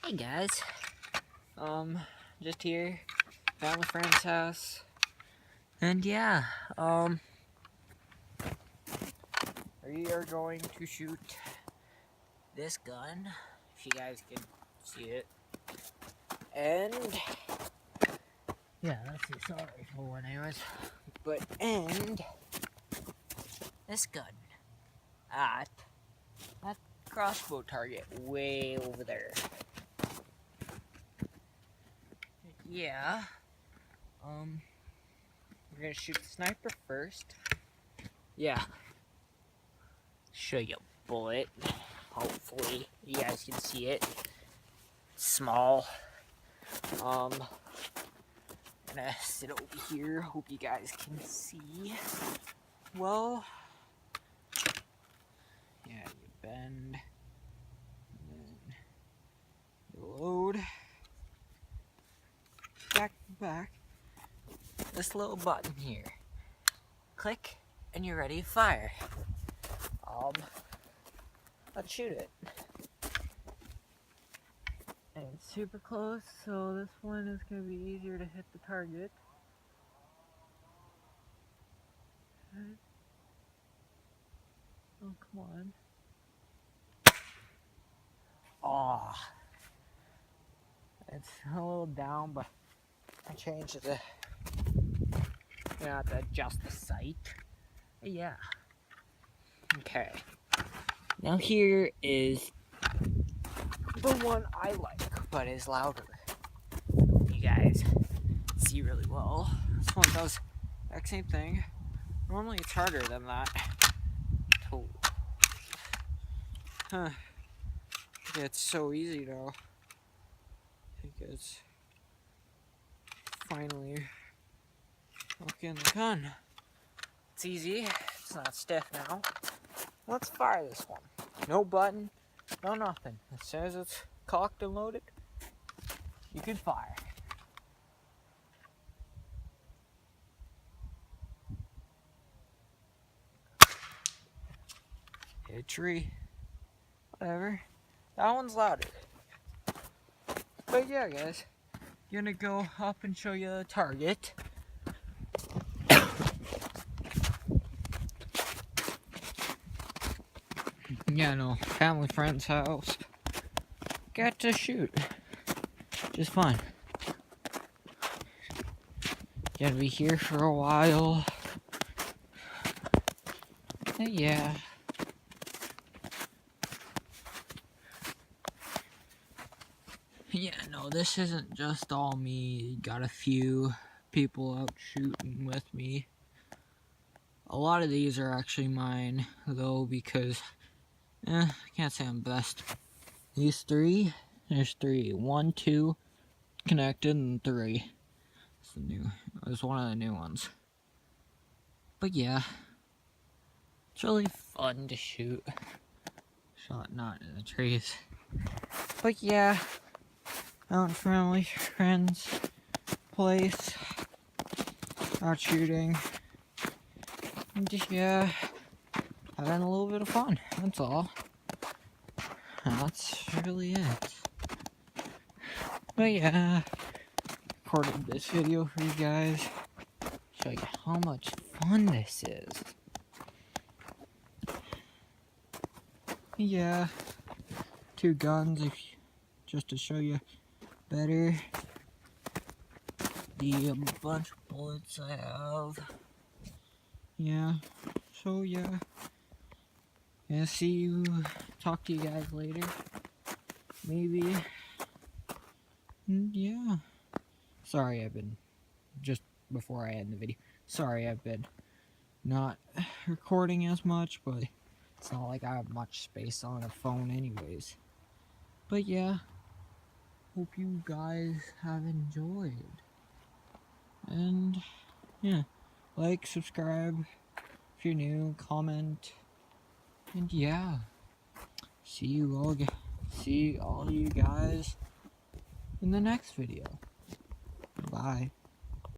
Hey guys, just here, found my friend's house, and yeah, we are going to shoot this gun, if you guys can see it, and yeah, that's the assault rifle one anyways, and this gun at that crossbow target way over there. Yeah, we're gonna shoot the sniper first. Yeah. Show you a bullet. Hopefully you guys can see it. It's small. Gonna sit over here. Hope you guys can see. Well, yeah, you bend, and then you load. Back. This little button here. Click, and you're ready to fire. Let's shoot it. And it's super close, so this one is going to be easier to hit the target. Okay. Oh, come on. Oh, it's a little down, but I changed it to adjust the sight. But yeah. Okay. Now here is the one I like, but is louder. You guys see really well. This one does the exact same thing. Normally it's harder than that. Huh. It's so easy though. I think it's finally working the gun. It's easy. It's not stiff now. Let's fire this one. No button, no nothing. As soon as it's cocked and loaded, you can fire. Hit a tree. Whatever. That one's louder. But yeah, guys. Gonna go up and show you the target. Yeah, no, family friend's house. Got to shoot. Just fun. Gonna be here for a while. Yeah. Yeah, no, this isn't just all me. Got a few people out shooting with me. A lot of these are actually mine, though, because I can't say I'm best. These three, there's three. 1, 2, connected, and 3. It's one of the new ones. But yeah, it's really fun to shoot. Shot not in the trees. But yeah, out in family, friends, place, out shooting. And just, yeah, having a little bit of fun, that's all. That's really it. But yeah, recorded this video for you guys. Show you how much fun this is. Yeah, 2 guns just to show you better the bunch of bullets I have. Yeah, so yeah. Talk to you guys later. Maybe. Yeah. Sorry, just before I end the video, sorry I've been not recording as much, but it's not like I have much space on a phone anyways. But yeah, hope you guys have enjoyed. And yeah, like, subscribe if you're new, comment, and yeah, see all you guys in the next video. Bye.